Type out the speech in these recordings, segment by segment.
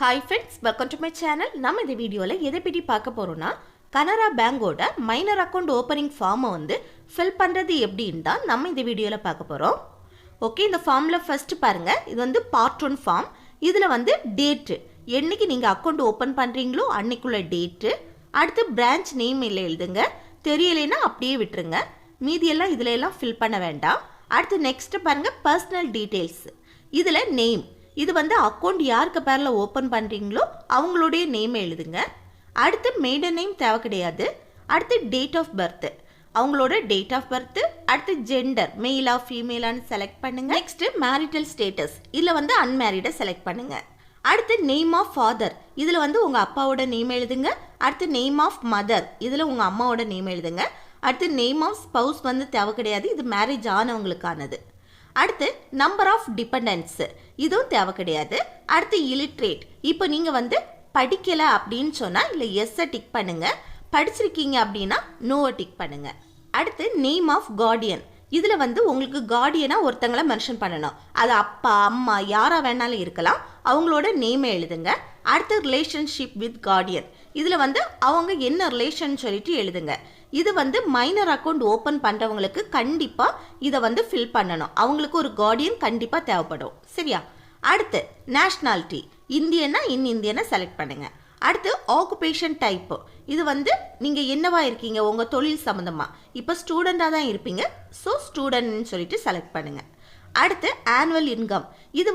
Hi friends, welcome to my channel. நம்ம இந்த வீடியோல எதை பத்தி பார்க்க போறோம்னா கனரா பேங்கோட மைனர் அக்கவுண்ட் ஓபனிங் ஃபார்மை ஃபில் பண்றது எப்படின்னு தான் நம்ம இந்த வீடியோல பார்க்க போறோம். ஓகே, இந்த ஃபார்ம்ல ஃபர்ஸ்ட் பாருங்க. இது பார்ட் 1 ஃபார்ம். இதுல டேட், என்னைக்கு நீங்க அக்கவுண்ட் ஓபன் பண்றீங்களோ அன்னைக்குள்ள டேட், அடுத்து பிரான்ச் நேம் இல்ல எழுதுங்க. தெரியலைன்னா அப்படியே விட்டுருங்க. மீதி எல்லாம் இதுல எல்லாம் ஃபில் பண்ண வேண்டாம். அடுத்து நெக்ஸ்ட் பாருங்க பர்சனல் டீடைல்ஸ். இதுல நேம், இது அக்கவுண்ட் யாருக்கு பேரில் ஓப்பன் பண்ணுறீங்களோ அவங்களுடைய நேம் எழுதுங்க. அடுத்து மெய்டன் நேம் தேவை கிடையாது. அடுத்து டேட் ஆஃப் பர்த், அவங்களோட டேட் ஆஃப் பர்த். அடுத்து ஜெண்டர், மெயிலா ஃபீமேலான்னு செலக்ட் பண்ணுங்க. நெக்ஸ்ட் மேரிட்டல் ஸ்டேட்டஸ், இதில் அன்மேரிடை செலக்ட் பண்ணுங்க. அடுத்து நேம் ஆஃப் ஃபாதர், இதில் உங்கள் அப்பாவோட நேம் எழுதுங்க. அடுத்து நேம் ஆஃப் மதர், இதில் உங்கள் அம்மாவோட நேம் எழுதுங்க. அடுத்து நேம் ஆஃப் ஸ்பவுஸ் தேவை கிடையாது, இது மேரேஜ் ஆனவங்களுக்கானது. அடுத்து நம்பர் ஆஃப் டிபெண்டன்ஸ், இதுவும் தேவை கிடையாது. அடுத்து இலிட்ரேட், இப்போ நீங்கள் படிக்கலை அப்படின்னு சொன்னால் இல்லை எஸ்ஸை டிக் பண்ணுங்க. படிச்சிருக்கீங்க அப்படின்னா நோவை டிக் பண்ணுங்க. அடுத்து நேம் ஆஃப் கார்டியன், இதில் உங்களுக்கு கார்டியனாக ஒருத்தங்களை மென்ஷன் பண்ணணும். அது அப்பா அம்மா யாராக வேணாலும் இருக்கலாம், அவங்களோட நேமை எழுதுங்க. அடுத்து ரிலேஷன்ஷிப் வித் கார்டியன், இதில் அவங்க என்ன ரிலேஷன் சொல்லிட்டு எழுதுங்க. இது மைனர் அக்கௌண்ட் ஓப்பன் பண்ணுறவங்களுக்கு கண்டிப்பாக இதை ஃபில் பண்ணணும். அவங்களுக்கு ஒரு கார்டியன் கண்டிப்பாக தேவைப்படும். சரியா? அடுத்து நேஷ்னாலிட்டி, இந்தியனா இந்தியனை செலக்ட் பண்ணுங்க. அடுத்து ஆக்குபேஷன் டைப்பு, இது நீங்கள் என்னவா இருக்கீங்க, உங்கள் தொழில் சம்மந்தமாக. இப்போ ஸ்டூடெண்ட்டாக தான் இருப்பீங்க, ஸோ ஸ்டூடெண்ட்னு சொல்லிட்டு செலக்ட் பண்ணுங்க. அடுத்து ஆனுவல் இன்கம், இது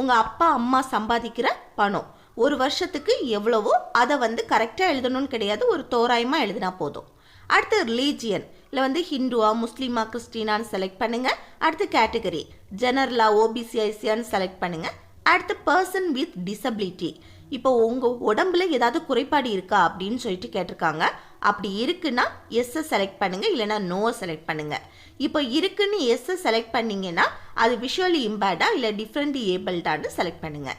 உங்கள் அப்பா அம்மா சம்பாதிக்கிற பணம் ஒரு வருஷத்துக்கு எவ்வளவோ அதை கரெக்டாக எழுதணும்னு கிடையாது, ஒரு தோராயமாக எழுதினா போதும். அடுத்து ரிலீஜியன், இல்லை ஹிந்துவா முஸ்லீமா கிறிஸ்டினான்னு செலக்ட் பண்ணுங்க. அடுத்து கேட்டகரி, ஜெனரலா ஓபிசி ஐசியான்னு செலக்ட் பண்ணுங்க. அடுத்து பர்சன் வித் டிசபிலிட்டி, இப்போ உங்கள் உடம்புல ஏதாவது குறைபாடு இருக்கா அப்படின்னு சொல்லிட்டு கேட்டிருக்காங்க. அப்படி இருக்குன்னா எஸ்ஸை செலக்ட் பண்ணுங்க, இல்லைன்னா நோவை செலக்ட் பண்ணுங்க. இப்போ இருக்குன்னு எஸ்ஸை செலக்ட் பண்ணீங்கன்னா அது விஷுவலி இம்பேர்டா இல்லை டிஃப்ரெண்ட்லி ஏபிள்டான்னு செலக்ட் பண்ணுங்க.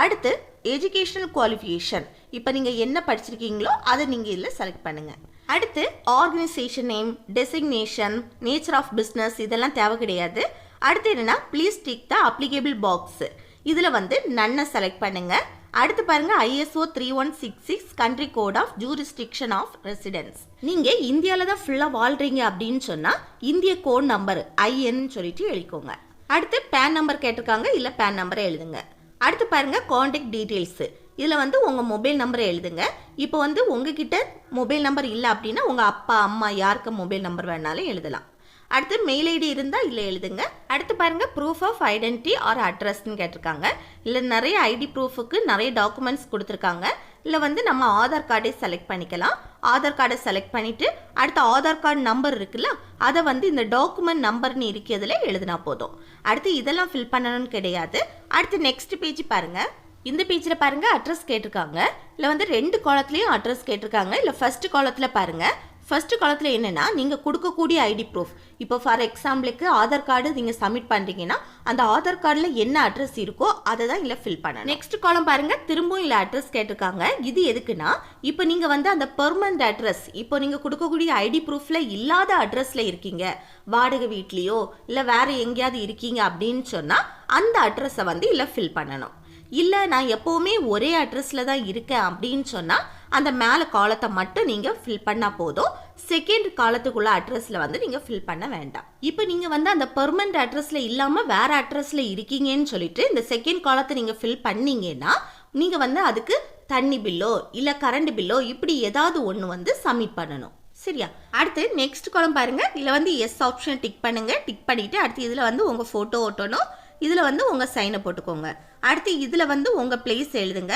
அடுத்து எஜுகேஷனல் குவாலிஃபிகேஷன், இப்போ நீங்கள் என்ன படிச்சிருக்கீங்களோ அதை நீங்கள் இதில் செலக்ட் பண்ணுங்கள். அடுத்து organisation name, designation, nature of business, இதெல்லாம் தேவை கிடையாது. அடுத்து என்னென்னா please tick the applicable box, இதில் நன்னை செலக்ட் பண்ணுங்கள். அடுத்து பாருங்க ISO 3166 country code of jurisdiction of residence. நீங்கள் இந்தியாவில் தான் ஃபுல்லாக வாழ்கிறீங்க அப்படின்னு சொன்னால் இந்திய கோட் நம்பர் IN சொல்லிட்டு எழுதிக்கோங்க. அடுத்து பேன் நம்பர் கேட்டிருக்காங்க, இல்லை பேன் நம்பரை எழுதுங்க. அடுத்து பாருங்க கான்டாக்ட் டீட்டெயில்ஸு, இதில் உங்கள் மொபைல் நம்பரை எழுதுங்க. இப்போ உங்ககிட்ட மொபைல் நம்பர் இல்லை அப்படின்னா உங்கள் அப்பா அம்மா யாருக்கு மொபைல் நம்பர் வேணாலும் எழுதலாம். அடுத்து மெயில் ஐடி இருந்தால் இல்லை எழுதுங்க. அடுத்து பாருங்கள் ப்ரூஃப் ஆஃப் ஐடென்டிட்டி ஆர் அட்ரஸ்ன்னு கேட்டிருக்காங்க. இல்லை நிறைய ஐடி ப்ரூஃபுக்கு நிறைய டாக்குமெண்ட்ஸ் கொடுத்துருக்காங்க. இல்லை நம்ம ஆதார் கார்டை செலக்ட் பண்ணிக்கலாம். ஆதார் கார்டை செலக்ட் பண்ணிவிட்டு அடுத்து ஆதார் கார்டு நம்பர் இருக்குல்ல, அதை இந்த டாக்குமெண்ட் நம்பர்னு இருக்கிறதுல எழுதினா போதும். அடுத்து இதெல்லாம் ஃபில் பண்ணணும்னு கிடையாது. அடுத்து நெக்ஸ்ட் பேஜ் பாருங்கள். இந்த பேஜில் பாருங்கள் அட்ரஸ் கேட்டிருக்காங்க. இல்லை 2 காலத்துலேயும் அட்ரஸ் கேட்டிருக்காங்க. இல்லை ஃபர்ஸ்ட் காலத்தில் பாருங்கள். ஃபர்ஸ்ட் காலத்தில் என்னென்னா நீங்கள் கொடுக்கக்கூடிய ஐடி ப்ரூஃப், இப்போ ஃபார் எக்ஸாம்பிளுக்கு ஆதார் கார்டு நீங்கள் சப்மிட் பண்ணுறீங்கன்னா அந்த ஆதார் கார்டில் என்ன அட்ரஸ் இருக்கோ அதை தான் இல்லை ஃபில் பண்ணணும். நெக்ஸ்ட் காலம் பாருங்கள், திரும்பவும் இல்லை அட்ரஸ் கேட்டிருக்காங்க. இது எதுக்குன்னா இப்போ நீங்கள் அந்த பெர்மனன்ட் அட்ரஸ், இப்போ நீங்கள் கொடுக்கக்கூடிய ஐடி ப்ரூஃபில் இல்லாத அட்ரஸில் இருக்கீங்க, வாடகை வீட்லேயோ இல்லை வேறு எங்கேயாவது இருக்கீங்க அப்படின்னு சொன்னால் அந்த அட்ரஸை இல்லை ஃபில் பண்ணணும். இல்லை நான் எப்போவுமே ஒரே அட்ரஸில் தான் இருக்கேன் அப்படின்னு சொன்னால் அந்த மேலே காலத்தை மட்டும் நீங்கள் ஃபில் பண்ணால் போதும். செகண்ட் காலத்துக்குள்ள அட்ரஸில் நீங்கள் ஃபில் பண்ண வேண்டாம். இப்போ நீங்கள் அந்த பெர்மனன்ட் அட்ரஸில் இல்லாமல் வேறு அட்ரஸில் இருக்கீங்கன்னு சொல்லிட்டு இந்த செகண்ட் காலத்தை நீங்கள் ஃபில் பண்ணீங்கன்னா நீங்கள் அதுக்கு தண்ணி பில்லோ இல்லை கரண்ட் பில்லோ இப்படி ஏதாவது ஒன்று சப்மிட் பண்ணணும். சரியா? அடுத்து நெக்ஸ்ட் காலம் பாருங்கள். இதில் எஸ் ஆப்ஷன் டிக் பண்ணுங்கள். டிக் பண்ணிவிட்டு அடுத்து இதில் உங்கள் ஃபோட்டோ ஓட்டணும். இதில் உங்கள் சைனை போட்டுக்கோங்க. அடுத்து இதில் உங்கள் பிளேஸ் எழுதுங்க.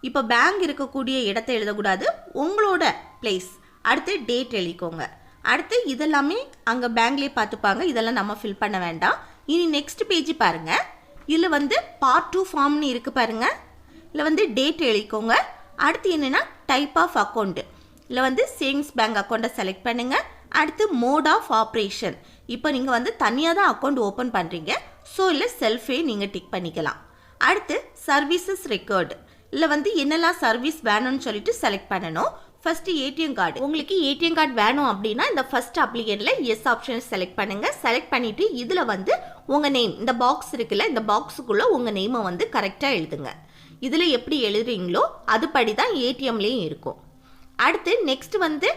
இப்போ பேங்க் இருக்கக்கூடிய இடத்தை எழுதக்கூடாது, உங்களோட பிளேஸ். அடுத்து டேட் எழுதிக்கோங்க. அடுத்து இதெல்லாமே அங்கே பேங்க்லேயே பார்த்துப்பாங்க, இதெல்லாம் நம்ம ஃபில் பண்ண வேண்டாம். இனி நெக்ஸ்ட் பேஜ் பாருங்கள். இதில் பார்ட் 2 ஃபார்ம்னு இருக்குது பாருங்கள். இதில் டேட் எழுதிக்கோங்க. அடுத்து என்னென்னா டைப் ஆஃப் அக்கௌண்ட்டு, இல்லை சேவிங்ஸ் பேங்க் அக்கௌண்ட்டை செலக்ட் பண்ணுங்கள். அடுத்து மோட் ஆஃப் ஆப்ரேஷன், இப்போ நீங்கள் தனியாக தான் அக்கௌண்ட் ஓப்பன் பண்ணுறீங்க, ஸோ இல்லை செல்ஃபே நீங்கள் டிக் பண்ணிக்கலாம். அடுத்து சர்வீசஸ் ரெக்கார்டு, இல்லை என்னெல்லாம் சர்வீஸ் வேணும்னு சொல்லிட்டு செலக்ட் பண்ணணும். ஃபர்ஸ்ட் ஏடிஎம் கார்டு, உங்களுக்கு ஏடிஎம் கார்டு வேணும் அப்படின்னா இந்த ஃபர்ஸ்ட் அப்ளிகேஷன்ல எஸ் ஆப்ஷன் செலக்ட் பண்ணுங்க. செலக்ட் பண்ணிட்டு இதுல உங்க நேம், இந்த பாக்ஸ் இருக்குல்ல, இந்த பாக்ஸுக்குள்ள உங்க நேமை கரெக்டாக எழுதுங்க. இதில் எப்படி எழுதுறீங்களோ அதுபடி தான் ஏடிஎம்லேயும் இருக்கும். அடுத்து நெக்ஸ்ட் வந்து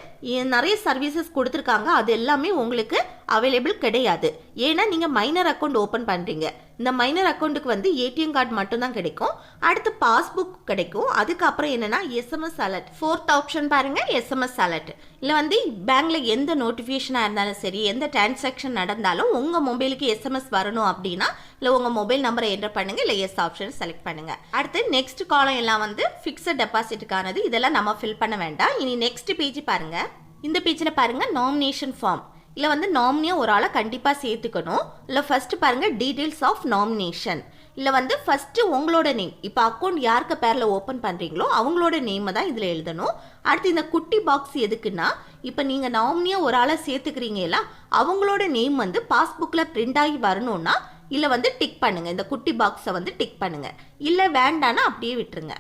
நிறைய சர்வீசஸ் கொடுத்துருக்காங்க, அது எல்லாமே உங்களுக்கு அவைலபிள் கிடையாது. ஏன்னா நீங்கள் மைனர் அக்கௌண்ட் ஓப்பன் பண்ணுறீங்க. இந்த மைனர் அக்கௌண்ட்டுக்கு வந்து ஏடிஎம் கார்டு மட்டும்தான் கிடைக்கும். அடுத்து பாஸ்புக் கிடைக்கும். அதுக்கப்புறம் என்னென்னா எஸ்எம்எஸ் அலர்ட், 4th ஆப்ஷன் பாருங்கள், எஸ்எம்எஸ் அலர்ட். இல்லை வந்து பேங்க்கில் எந்த நோட்டிஃபிகேஷனாக இருந்தாலும் சரி, எந்த டிரான்சாக்ஷன் நடந்தாலும் உங்கள் மொபைலுக்கு எஸ்எம்எஸ் வரணும் அப்படின்னா இல்லை உங்கள் மொபைல் நம்பரை என்டர் பண்ணுங்கள், இல்லை எஸ் ஆப்ஷன் செலக்ட் பண்ணுங்கள். அடுத்து நெக்ஸ்ட் காலம் எல்லாம் வந்து ஃபிக்ஸட் டெபாசிட்டுக்கானது. இதெல்லாம் நம்ம ஃபில் பண்ண வேண்டாம். இனி நெக்ஸ்ட் பேஜ் பாருங்கள். இந்த பேஜில் பாருங்கள் நாமினேஷன் ஃபார்ம். இல்லை வந்து நாமினியாக ஒரு ஆளை கண்டிப்பாக சேர்த்துக்கணும். இல்லை ஃபஸ்ட்டு பாருங்கள் டீட்டெயில்ஸ் ஆஃப் நாமினேஷன். இல்லை வந்து ஃபஸ்ட்டு உங்களோட நேம், இப்போ அக்கௌண்ட் யாருக்கு பேரில் ஓப்பன் பண்ணுறீங்களோ அவங்களோட நேமை தான் இதில் எழுதணும். அடுத்து இந்த குட்டி பாக்ஸ் எதுக்குன்னா, இப்போ நீங்கள் நாமினியாக ஒரு ஆளை சேர்த்துக்கிறீங்களா அவங்களோட நேம் வந்து பாஸ்புக்கில் பிரிண்ட் ஆகி வரணும்னா இல்லை வந்து டிக் பண்ணுங்கள், இந்த குட்டி பாக்ஸை வந்து டிக் பண்ணுங்கள். இல்லை வேண்டான்னா அப்படியே விட்டுருங்க.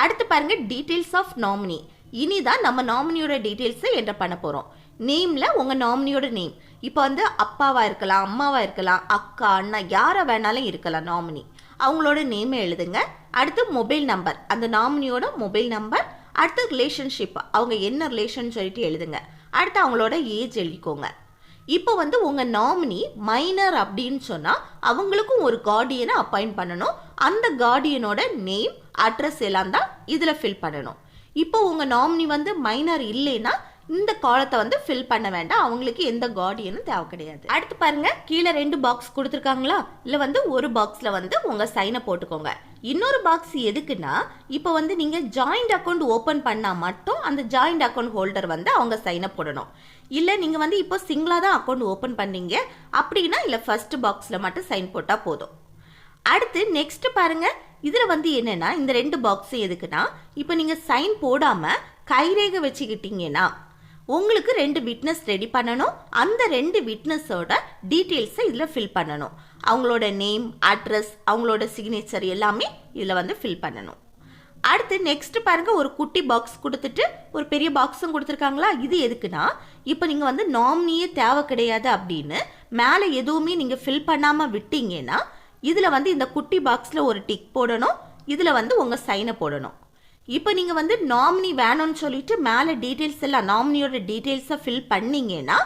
அடுத்து பாருங்கள் டீட்டெயில்ஸ் ஆஃப் நாமினி. இனிதான் நம்ம நாமினியோட டீட்டெயில்ஸை என்டர் பண்ண போகிறோம். நேமில் உங்கள் நாமினியோட நேம், இப்போ வந்து அப்பாவாக இருக்கலாம், அம்மாவாக இருக்கலாம், அக்கா, அண்ணா, யாரை வேணாலும் இருக்கலாம் நாமினி. அவங்களோட நேமை எழுதுங்க. அடுத்து மொபைல் நம்பர், அந்த நாமினியோட மொபைல் நம்பர். அடுத்து ரிலேஷன்ஷிப், அவங்க என்ன ரிலேஷன் சொல்லிட்டு எழுதுங்க. அடுத்து அவங்களோட ஏஜ் எழுதிக்கோங்க. இப்போ வந்து உங்கள் நாமினி மைனர் அப்படின்னு சொன்னால் அவங்களுக்கும் ஒரு கார்டியனை அப்பாயிண்ட் பண்ணணும். அந்த கார்டியனோட நேம், அட்ரஸ் எல்லாம் தான் இதில் ஃபில் பண்ணணும். இப்போ உங்கள் நாமினி வந்து மைனர் இல்லைன்னா இந்த காலத்தை வந்து ஃபில் பண்ண வேண்டாம், அவங்களுக்கு எந்த கார்டியனும் தேவை கிடையாது. அடுத்து பாருங்க கீழே 2 பாக்ஸ் கொடுத்துருக்காங்களா, இல்லை வந்து ஒரு பாக்ஸில் வந்து உங்கள் சைனை போட்டுக்கோங்க. இன்னொரு பாக்ஸ் எதுக்குன்னா, இப்போ வந்து நீங்கள் ஜாயிண்ட் அக்கௌண்ட் ஓப்பன் பண்ணால் மட்டும் அந்த ஜாயிண்ட் அக்கௌண்ட் ஹோல்டர் வந்து அவங்க சைனை போடணும். இல்லை நீங்கள் வந்து இப்போ சிங்கிளாக தான் அக்கௌண்ட் ஓப்பன் பண்ணீங்க அப்படின்னா இல்லை ஃபர்ஸ்ட் பாக்ஸில் மட்டும் சைன் போட்டால் போதும். அடுத்து நெக்ஸ்ட் பாருங்க, இதில் வந்து என்னென்னா இந்த 2 பாக்ஸ் எதுக்குன்னா, இப்போ நீங்கள் சைன் போடாமல் கைரேகை வச்சுக்கிட்டீங்கன்னா உங்களுக்கு 2 விட்னஸ் ரெடி பண்ணணும். அந்த 2 விட்னஸோட டீட்டெயில்ஸை இதில் ஃபில் பண்ணணும். அவங்களோட நேம், அட்ரஸ், அவங்களோட சிக்னேச்சர் எல்லாமே இதில் வந்து ஃபில் பண்ணணும். அடுத்து நெக்ஸ்ட் பாருங்க, ஒரு குட்டி பாக்ஸ் கொடுத்துட்டு ஒரு பெரிய பாக்ஸும் கொடுத்துருக்காங்களா. இது எதுக்குன்னா, இப்போ நீங்கள் வந்து நாமினியே தேவை கிடையாது அப்படின்னு மேலே எதுவுமே நீங்கள் ஃபில் பண்ணாமல் விட்டீங்கன்னா இதில் வந்து இந்த குட்டி பாக்ஸில் ஒரு டிக் போடணும். இதில் வந்து உங்கள் சைனை போடணும். இப்போ நீங்கள் வந்து நாமினி வேணும்னு சொல்லிட்டு மேலே டீட்டெயில்ஸ் எல்லாம் நாமினியோட டீட்டெயில்ஸை ஃபில் பண்ணீங்கன்னா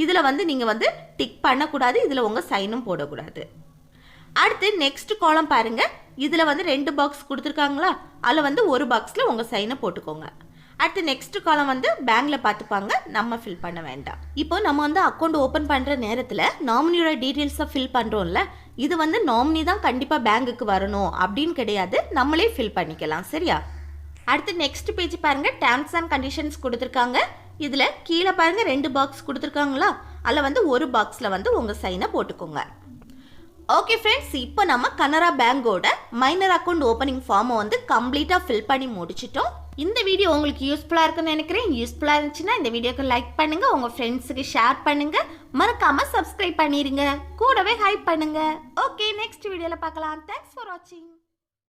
இதில் வந்து நீங்கள் வந்து டிக் பண்ணக்கூடாது, இதில் உங்கள் சைனும் போடக்கூடாது. அடுத்து நெக்ஸ்ட் காலம் பாருங்கள், இதில் வந்து 2 பாக்ஸ் கொடுத்துருக்காங்களா, அதில் வந்து ஒரு பாக்ஸில் உங்கள் சைனை போட்டுக்கோங்க. அடுத்து நெக்ஸ்ட் காலம் வந்து பேங்க்கில் பார்த்துப்பாங்க, நம்ம ஃபில் பண்ண வேண்டாம். இப்போ நம்ம வந்து அக்கௌண்ட் ஓப்பன் பண்ணுற நேரத்தில் நாமினியோட டீட்டெயில்ஸை ஃபில் பண்ணுறோம்ல, இது வந்து நாமினி தான் கண்டிப்பாக பேங்க்குக்கு வரணும் அப்படின்னு கிடையாது, நம்மளே ஃபில் பண்ணிக்கலாம். சரியா? அடுத்து நெக்ஸ்ட் பேஜ் பாருங்க, டேர்ம்ஸ் அண்ட் கண்டிஷன்ஸ் கொடுத்துருக்காங்க. இதில் கீழே பாருங்க 2 பாக்ஸ் கொடுத்துருக்காங்களா, அதில் வந்து ஒரு பாக்ஸில் வந்து உங்கள் சைனை போட்டுக்கோங்க. ஓகே ஃப்ரெண்ட்ஸ், இப்போ நம்ம கனரா பேங்கோட மைனர் அக்கௌண்ட் ஓப்பனிங் ஃபார்மை வந்து கம்ப்ளீட்டாக ஃபில் பண்ணி முடிச்சிட்டோம். இந்த வீடியோ உங்களுக்கு யூஸ்ஃபுல்லாக இருக்குன்னு நினைக்கிறேன். யூஸ்ஃபுல்லாக இருந்துச்சுன்னா இந்த வீடியோக்கு லைக் பண்ணுங்க, உங்கள் ஃப்ரெண்ட்ஸுக்கு ஷேர் பண்ணுங்க, மறக்காம சப்ஸ்கிரைப் பண்ணிடுங்க, கூடவே ஹைப் பண்ணுங்க. ஓகே, நெக்ஸ்ட் வீடியோவில் பார்க்கலாம். தேங்க்ஸ் ஃபார் வாட்சிங்.